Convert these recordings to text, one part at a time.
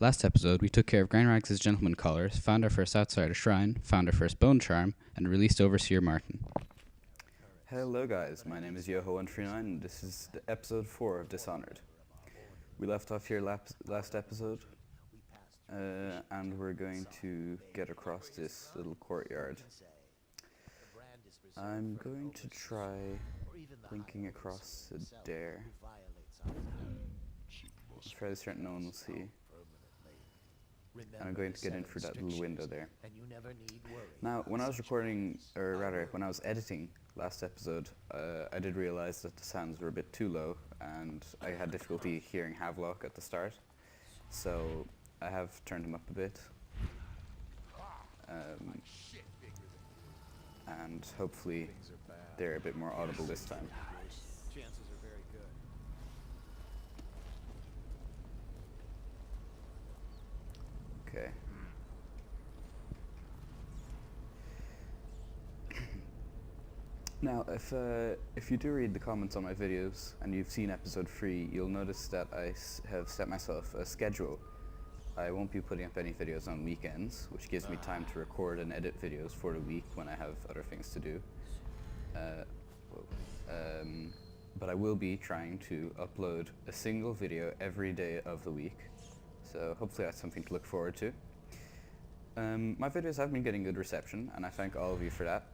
Last episode, we took care of Grandrags' gentleman collars, found our first outsider shrine, found our first bone charm, and released Overseer Martin. Hello guys, my name is Yoho139 and this is the episode 4 of Dishonored. We left off here last episode and we're going to get across this little courtyard. I'm going to try blinking across there. Let's try this certain no one will see. And I'm going to get in through that little window there. Now, when I was recording, or rather, when I was editing last episode, I did realize that the sounds were a bit too low, and I had difficulty hearing Havelock at the start. So I have turned them up a bit, and hopefully they're a bit more audible this time. Okay. Now, if you do read the comments on my videos and you've seen episode 3, you'll notice that I have set myself a schedule. I won't be putting up any videos on weekends, which gives me time to record and edit videos for the week when I have other things to do. But I will be trying to upload a single video every day of the week. So hopefully that's something to look forward to. My videos have been getting good reception, and I thank all of you for that.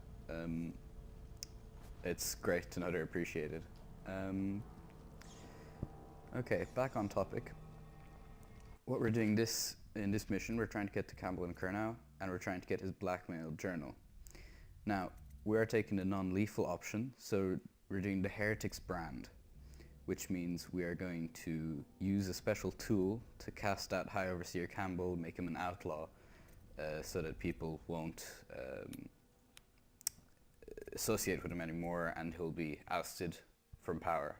It's great to know they're appreciated. Okay, back on topic. What we're doing in this mission, we're trying to get to Campbell and Curnow, and we're trying to get his blackmail journal. Now, we are taking the non-lethal option, so we're doing the Heretics brand, which means we are going to use a special tool to cast out High Overseer Campbell, make him an outlaw, so that people won't associate with him anymore, and he'll be ousted from power.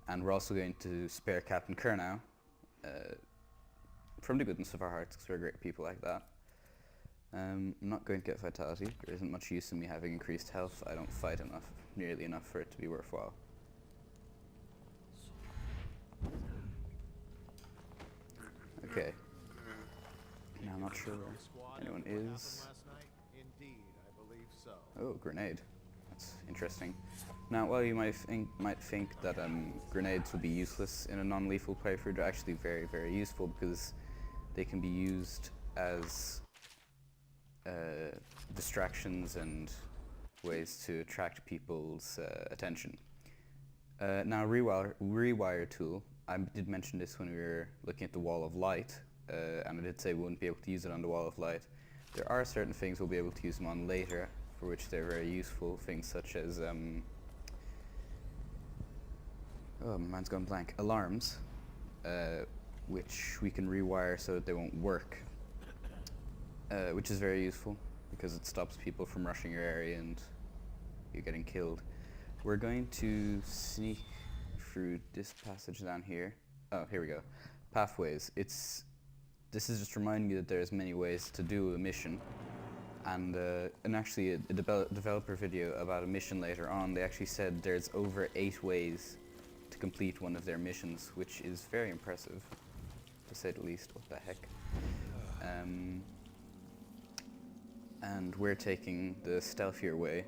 And we're also going to spare Captain Curnow from the goodness of our hearts, because we're great people like that. I'm not going to get vitality. There isn't much use in me having increased health. I don't fight nearly enough for it to be worthwhile. Okay. Now I'm not sure where anyone is. Oh, grenade. That's interesting. Now, while you might think that grenades would be useless in a non-lethal playthrough, they're actually very, very useful because they can be used as distractions and ways to attract people's attention. Now, rewire tool. I did mention this when we were looking at the wall of light, and I did say we wouldn't be able to use it on the wall of light. There are certain things we'll be able to use them on later, for which they're very useful. Things such as, oh, my mind's gone blank. Alarms, which we can rewire so that they won't work, which is very useful because it stops people from rushing your area and you getting killed. We're going to sneak through this passage down here. Oh, here we go. Pathways. This is just reminding you that there's many ways to do a mission. And actually a developer video about a mission later on, they actually said there's over 8 ways to complete one of their missions, which is very impressive, to say the least. What the heck? And we're taking the stealthier way,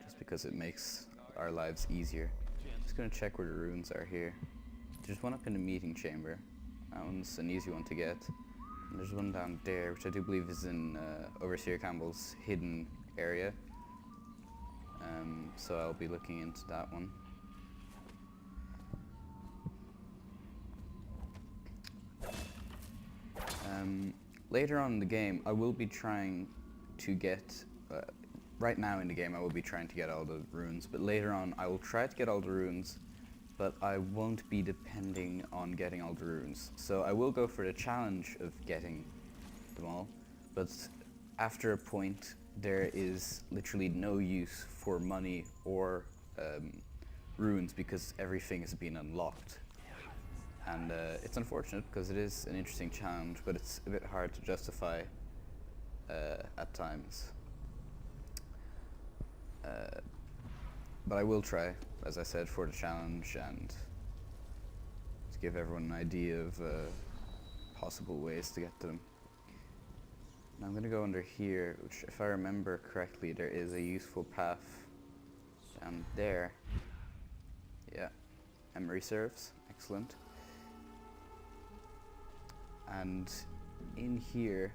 just because it makes our lives easier. Just gonna check where the runes are here. There's one up in the meeting chamber. That one's an easy one to get. And there's one down there, which I do believe is in Overseer Campbell's hidden area. So I'll be looking into that one. Later on in the game, I will be trying to get... right now in the game, I will be trying to get all the runes, but later on, I will try to get all the runes, but I won't be depending on getting all the runes. So I will go for the challenge of getting them all, but after a point, there is literally no use for money or runes because everything has been unlocked. And it's unfortunate because it is an interesting challenge, but it's a bit hard to justify at times. But I will try, as I said, for the challenge and to give everyone an idea of possible ways to get to them. Now I'm going to go under here, which if I remember correctly, there is a useful path down there. Yeah, memory serves. Excellent. And in here,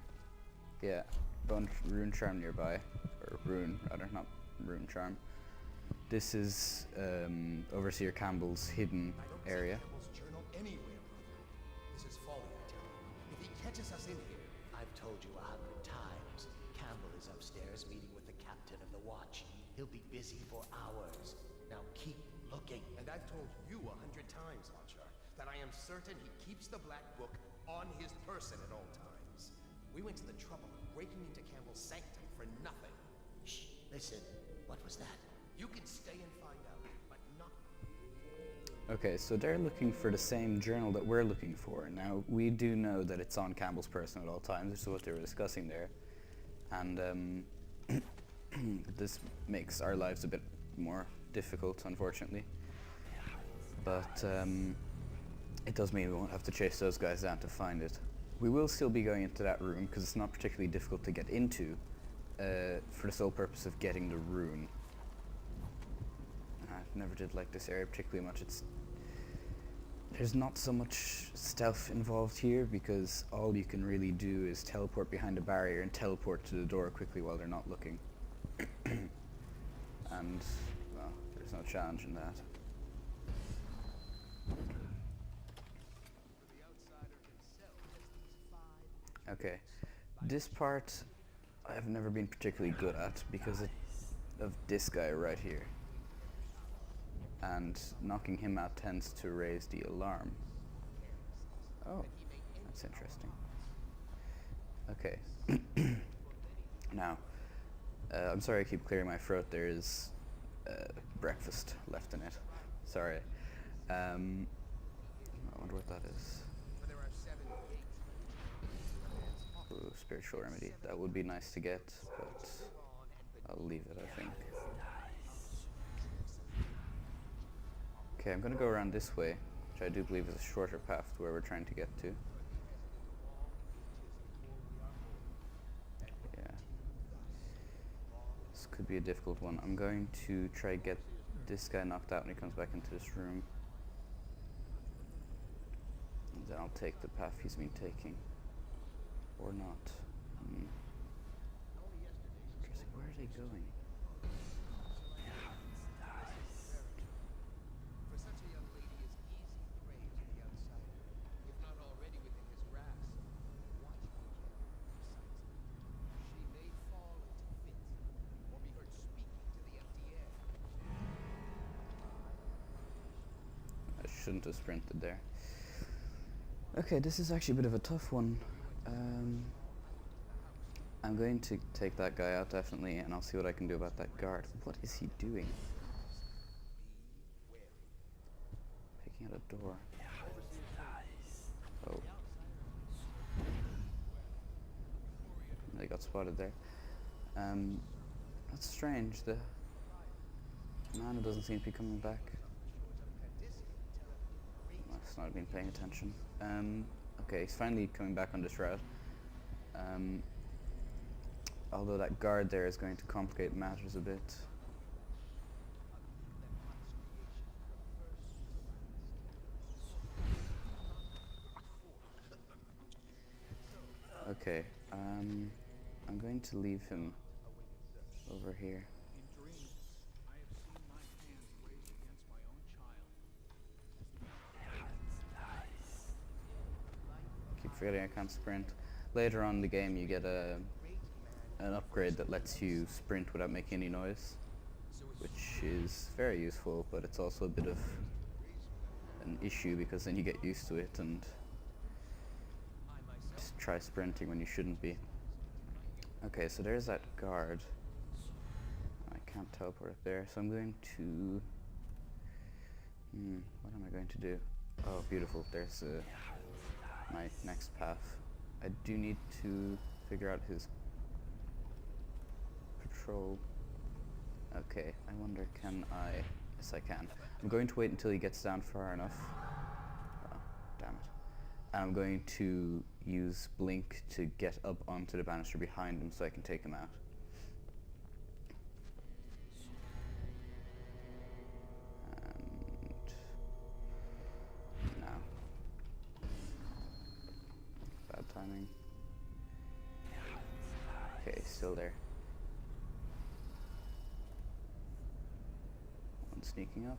yeah, rune charm nearby, or rune rather, not rune charm. This is Overseer Campbell's hidden area. Campbell's journal anywhere, brother. This is folly, I tell you. If he catches us in here, I've told you 100 times. Campbell is upstairs meeting with the captain of the watch. He'll be busy for hours. Now keep looking. and I've told you 100 times, Archer, that I am certain he keeps the Black Book on his person at all times. We went to the trouble of breaking into Campbell's sanctum for nothing. Shh, listen. What was that? You can stay and find out, but not... Okay, so they're looking for the same journal that we're looking for. Now, we do know that it's on Campbell's person at all times, which is what they were discussing there. And this makes our lives a bit more difficult, unfortunately. But it does mean we won't have to chase those guys down to find it. We will still be going into that room, because it's not particularly difficult to get into, for the sole purpose of getting the rune. I never did like this area particularly much. There's not so much stealth involved here, because all you can really do is teleport behind a barrier and teleport to the door quickly while they're not looking. And, well, there's no challenge in that. Okay, this part I've never been particularly good at because of this guy right here. And knocking him out tends to raise the alarm. Oh, that's interesting. Okay. Now, I'm sorry I keep clearing my throat. There is breakfast left in it. Sorry. I wonder what that is. Ooh, spiritual remedy. That would be nice to get, but I'll leave it, I think. Okay, I'm gonna go around this way, which I do believe is a shorter path to where we're trying to get to. Yeah. This could be a difficult one. I'm going to try to get this guy knocked out when he comes back into this room. And then I'll take the path he's been taking. Or not. Interesting. Where are they going? For such a young lady, it's easy prey to the outsider. If not already within his grasp, watch me carefully, sights. She may fall into fits, or be heard speaking to the empty air. I shouldn't have sprinted there. Okay, this is actually a bit of a tough one. I'm going to take that guy out, definitely, and I'll see what I can do about that guard. What is he doing? Picking out a door. Oh. They got spotted there. That's strange. The mana doesn't seem to be coming back. Must not have been paying attention. Okay, he's finally coming back on this route. Although that guard there is going to complicate matters a bit. Okay, I'm going to leave him over here. Keep forgetting I can't sprint. Later on in the game you get an upgrade that lets you sprint without making any noise, which is very useful, but it's also a bit of an issue because then you get used to it and just try sprinting when you shouldn't be. Okay, so there's that guard. I can't teleport up there, so I'm going to... what am I going to do? Oh, beautiful. There's my next path. I do need to figure out his patrol. Okay, I wonder, can I... Yes, I can. I'm going to wait until he gets down far enough. Oh, damn And I'm going to use Blink to get up onto the banister behind him so I can take him out. And now. Bad timing. Okay, still there. One sneaking up.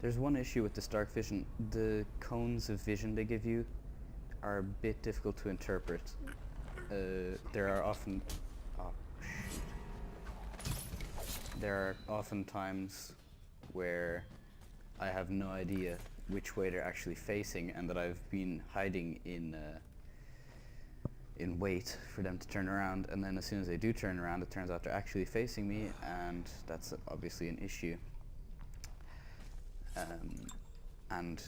There's one issue with this dark vision. The cones of vision they give you are a bit difficult to interpret. There are often... Oh, shoot. There are often times where I have no idea which way they're actually facing, and that I've been hiding in wait for them to turn around, and then as soon as they do turn around, it turns out they're actually facing me, and that's obviously an issue. And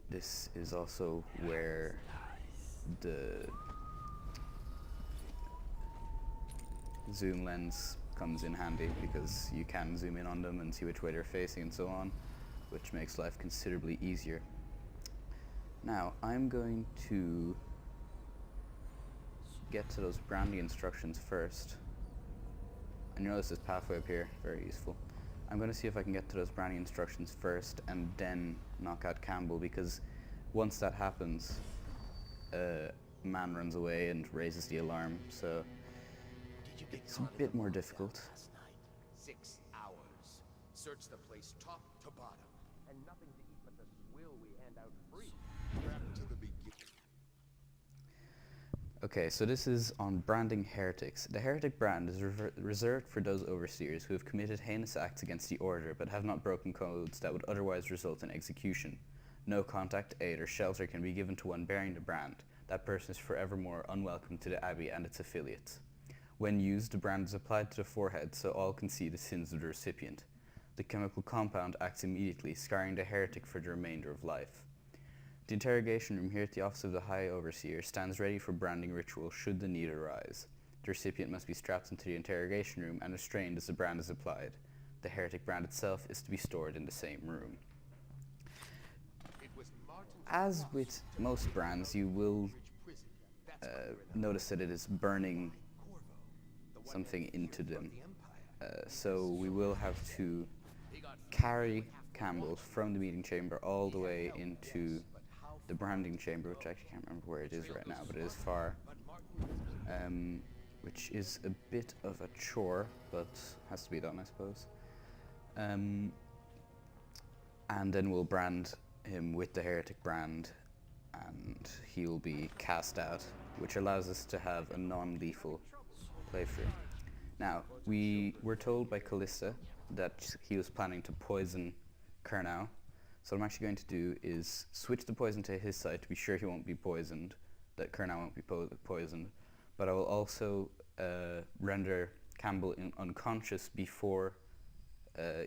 this is also where the zoom lens comes in handy, because you can zoom in on them and see which way they're facing and so on, which makes life considerably easier. Now, I'm going to get to those branding instructions first. And you notice this pathway up here, very useful. I'm going to see if I can get to those branding instructions first and then knock out Campbell, because once that happens, man runs away and raises the alarm, so it's a bit more difficult. 6 hours. Search the place top to bottom. And nothing to eat but the swill we hand out free. Strapped to the beginning. Okay, so this is on branding heretics. The heretic brand is reserved for those overseers who have committed heinous acts against the order but have not broken codes that would otherwise result in execution. No contact, aid, or shelter can be given to one bearing the brand. That person is forevermore unwelcome to the Abbey and its affiliates. When used, the brand is applied to the forehead so all can see the sins of the recipient. The chemical compound acts immediately, scarring the heretic for the remainder of life. The interrogation room here at the office of the High Overseer stands ready for branding ritual should the need arise. The recipient must be strapped into the interrogation room and restrained as the brand is applied. The heretic brand itself is to be stored in the same room. As with most brands, you will notice that it is burning something into them. So we will have to carry Campbell from the meeting chamber all the way into the branding chamber, which I actually can't remember where it is right now, but it is far, which is a bit of a chore, but has to be done, I suppose. And then we'll brand him with the heretic brand, and he'll be cast out, which allows us to have a non-lethal playthrough. Now, we were told by Callista that he was planning to poison Kurnow. So what I'm actually going to do is switch the poison to his side to be sure he won't be poisoned, that Kurnow won't be poisoned. But I will also render Campbell unconscious before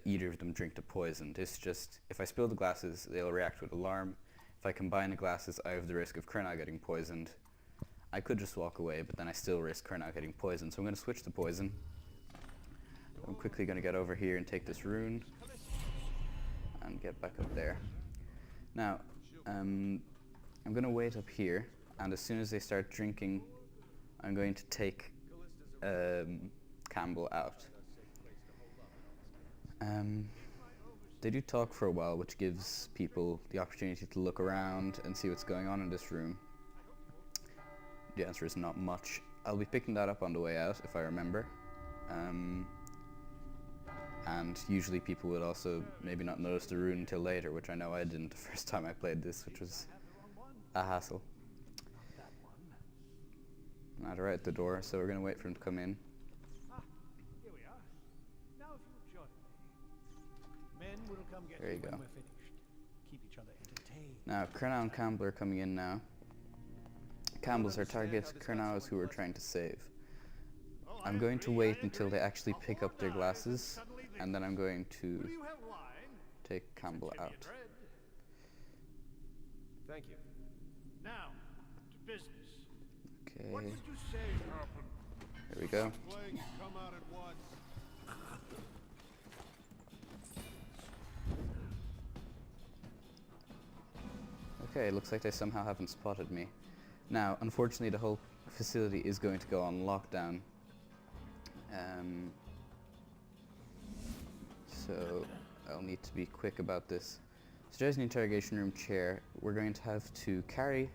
either of them drink the poison. This just, if I spill the glasses, they'll react with alarm. If I combine the glasses, I have the risk of Kurnow getting poisoned. I could just walk away, but then I still risk Kurnow getting poisoned. So I'm going to switch the poison. I'm quickly going to get over here and take this rune and get back up there. Now, I'm going to wait up here, and as soon as they start drinking, I'm going to take Campbell out. They do talk for a while, which gives people the opportunity to look around and see what's going on in this room. The answer is not much. I'll be picking that up on the way out, if I remember. And usually people would also maybe not notice the rune until later, which I know I didn't the first time I played this, which was a hassle. Not right at the door, so we're going to wait for him to come in. Here we are. Now if you'll join me. Men will come get There you you when go. we're finished. Keep each other entertained. Now, Kurnow and Campbell are coming in now. Campbell's our target, Kurnow is who we're trying to save. I'm going to wait until they actually pick up their glasses, and then I'm going to Do you have wine? take Campbell Jimmy out. and bread. Thank you. Now, to business. What Okay, did you say happened? here we go. Plague, come out at once. Okay, looks like they somehow haven't spotted me. Now, unfortunately, the whole facility is going to go on lockdown. So I'll need to be quick about this. So there's an interrogation room chair. We're going to have to carry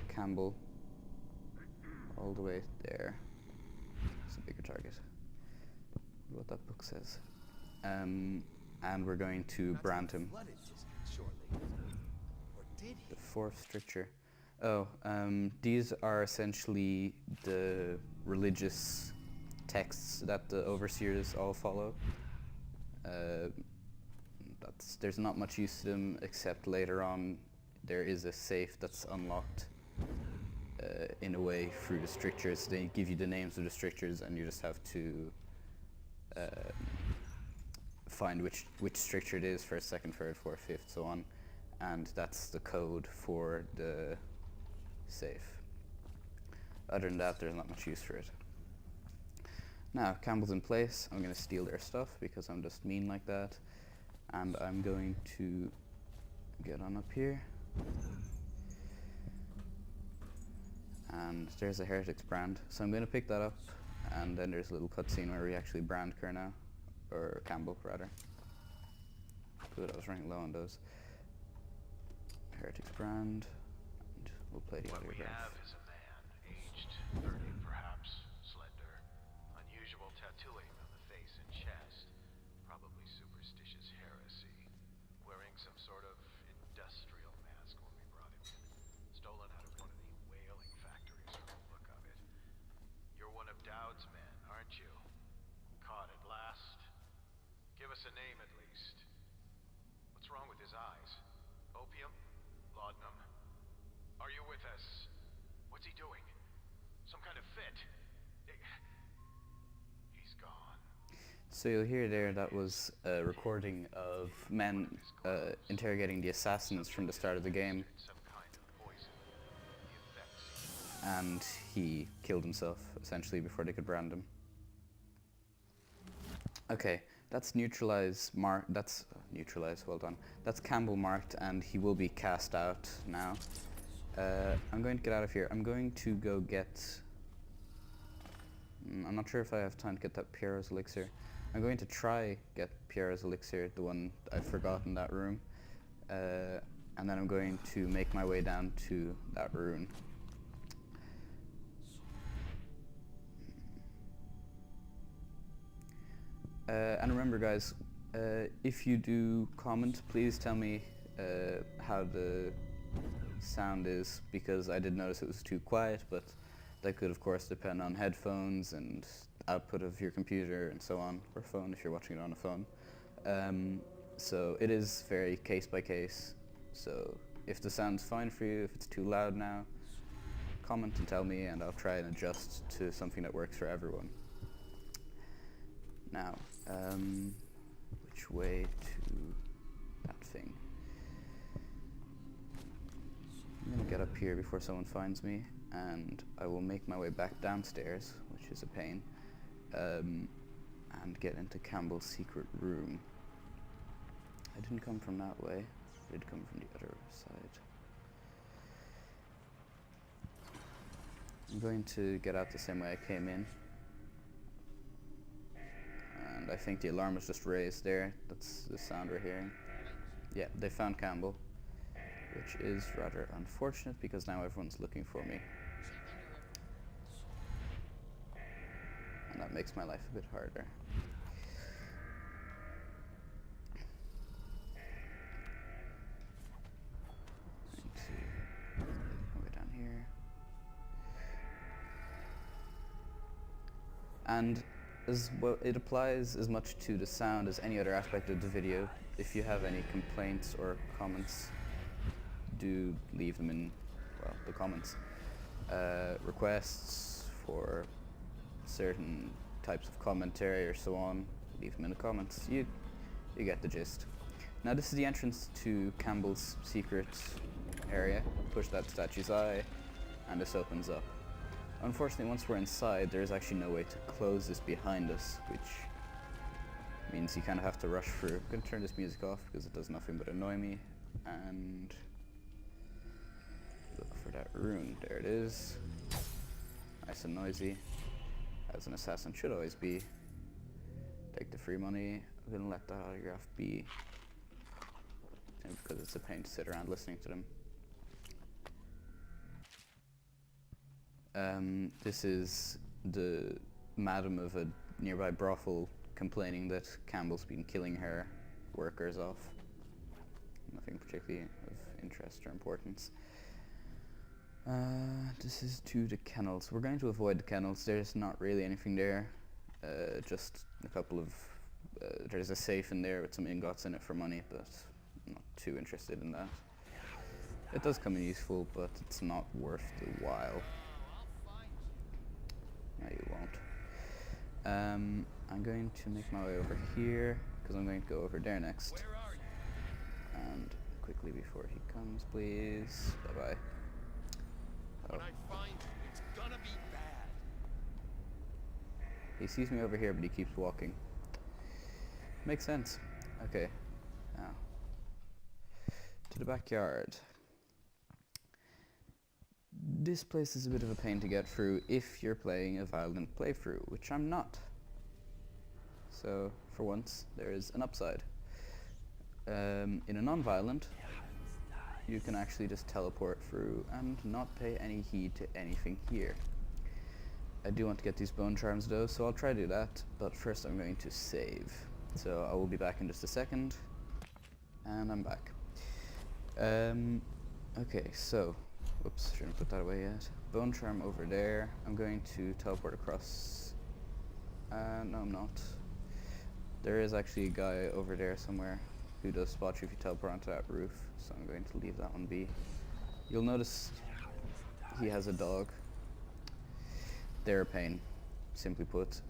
Campbell all the way there. It's a bigger target. What that book says. And we're going to brand him. Flooded just shortly. Or did he? The fourth stricture. Oh, these are essentially the religious texts that the overseers all follow. There's not much use to them, except later on there is a safe that's unlocked in a way through the strictures. They give you the names of the strictures and you just have to find which stricture it is, first, second, third, fourth, fifth, so on. And that's the code for the safe. Other than that, there's not much use for it. Now, Campbell's in place. I'm going to steal their stuff because I'm just mean like that. And I'm going to get on up here. And there's a Heretics brand. So I'm going to pick that up. And then there's a little cutscene where we actually brand Kernow. Or Campbell, rather. Good, I was running low on those. Heretics brand. And we'll play the What audio we graph. have is a man, aged 30 perhaps, slender, unusual tattooing on the face and chest, probably superstitious heresy, wearing some sort of industrial mask when we brought him in, stolen out of one of the whaling factories from the look of it. You're one of Dowd's men, aren't you? Caught at last? Give us a name at least. What's wrong with his eyes? Opium? Laudanum? Are you with us? What's he doing? Some kind of fit? He's gone. So you'll hear there that was a recording of men interrogating the assassins from the start of the game, Some kind of poison. The effects. and he killed himself essentially before they could brand him. Okay, that's neutralize. Well done. That's Campbell marked, and he will be cast out now. I'm going to get out of here. I'm going to go get. I'm not sure if I have time to get that Pierre's elixir. I'm going to try get Pierre's elixir, the one I forgot in that room, and then I'm going to make my way down to that rune. And remember, guys, if you do comment, please tell me how the sound is, because I did notice it was too quiet, but that could of course depend on headphones and output of your computer and so on, or phone if you're watching it on a phone. So it is very case by case. So if the sound's fine for you, if it's too loud now, comment and tell me, and I'll try and adjust to something that works for everyone. Now, which way to that thing? I'm gonna get up here before someone finds me, and I will make my way back downstairs, which is a pain, and get into Campbell's secret room. I didn't come from that way, I did come from the other side. I'm going to get out the same way I came in. And I think the alarm was just raised there. That's the sound we're hearing. Yeah, they found Campbell, which is rather unfortunate because now everyone's looking for me. And that makes my life a bit harder. Way down here. And as well, it applies as much to the sound as any other aspect of the video. If you have any complaints or comments, do leave them in, well, the comments. Requests for certain types of commentary or so on, leave them in the comments. You get the gist. Now this is the entrance to Campbell's secret area. Push that statue's eye, and this opens up. Unfortunately, once we're inside, there is actually no way to close this behind us, which means you kind of have to rush through. I'm going to turn this music off because it does nothing but annoy me. and look for that rune. There it is. Nice and noisy, as an assassin should always be. Take the free money. I'm gonna let that autograph be, because it's a pain to sit around listening to them. This is the madam of a nearby brothel complaining that Campbell's been killing her workers off. Nothing particularly of interest or importance. This is to the kennels. We're going to avoid the kennels. There's not really anything there. Just a couple of... there's a safe in there with some ingots in it for money, but I'm not too interested in that. It does come in useful, but it's not worth the while. No, you won't. I'm going to make my way over here, because I'm going to go over there next. And quickly before he comes, please. Bye-bye. When I find you, it's gonna be bad. He sees me over here, but he keeps walking. Makes sense. Okay. Now, to the backyard. This place is a bit of a pain to get through if you're playing a violent playthrough, which I'm not. So, for once, there is an upside. In a non-violent, you can actually just teleport through and not pay any heed to anything here. I do want to get these bone charms though, so I'll try to do that, but first I'm going to save. So I will be back in just a second, and I'm back. Okay, so, whoops, shouldn't put that away yet. Bone charm over there. I'm going to teleport across. No, I'm not. There is actually a guy over there somewhere who does spot you if you teleport onto that roof, so I'm going to leave that one be. You'll notice he has a dog. They're a pain, simply put.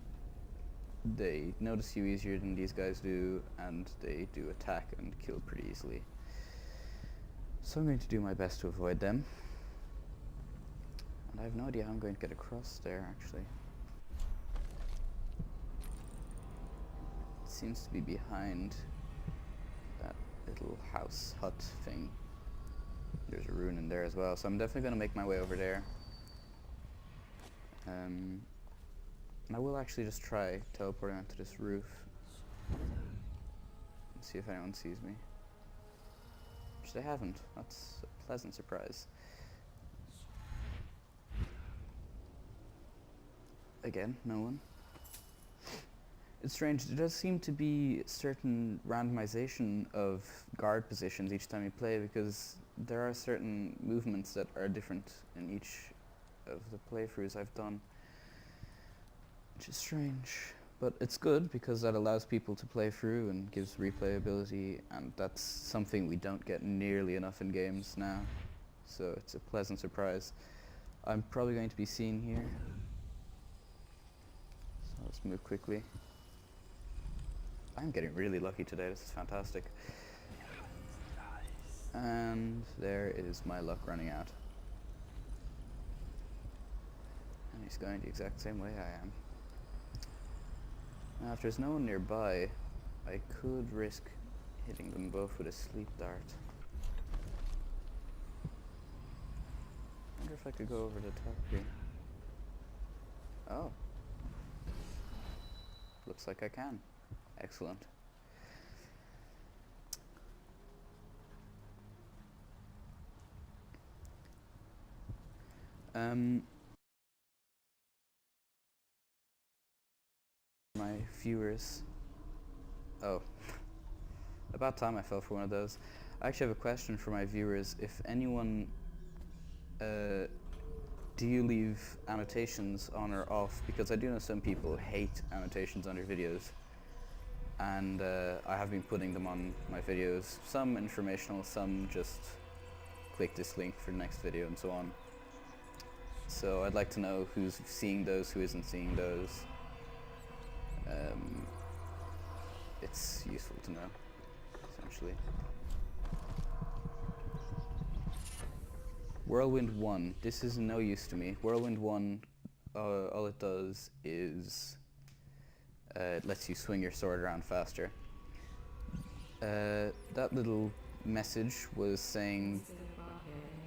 They notice you easier than these guys do, and they do attack and kill pretty easily. So I'm going to do my best to avoid them. And I have no idea how I'm going to get across there, actually. It seems to be behind that little house hut thing. There's a rune in there as well, so I'm definitely going to make my way over there. And I will actually just try teleporting onto this roof and see if anyone sees me. Which they haven't. That's a pleasant surprise. Again, no one. It's strange, there does seem to be certain randomization of guard positions each time you play, because there are certain movements that are different in each of the playthroughs I've done, which is strange. But it's good because that allows people to play through and gives replayability, and that's something we don't get nearly enough in games now, so it's a pleasant surprise. I'm probably going to be seen here, so let's move quickly. I'm getting really lucky today, this is fantastic. And there is my luck running out. And he's going the exact same way I am. Now if there's no one nearby, I could risk hitting them both with a sleep dart. I wonder if I could go over the top here. Oh. Looks like I can. Excellent. My viewers. Oh. About time I fell for one of those. I actually have a question for my viewers. If anyone, do you leave annotations on or off? Because I do know some people hate annotations on their videos. And I have been putting them on my videos. Some informational, some just click this link for the next video and so on. So I'd like to know who's seeing those, who isn't seeing those. It's useful to know, essentially. Whirlwind 1. This is no use to me. Whirlwind 1, all it does is it lets you swing your sword around faster. That little message was saying,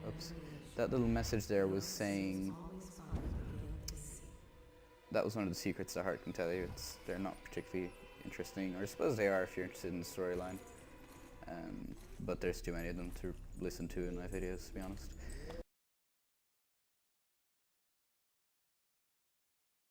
oops, that little message there was saying, that was one of the secrets the heart can tell you. They're not particularly interesting, or I suppose they are if you're interested in the storyline. But there's too many of them to listen to in my videos, to be honest.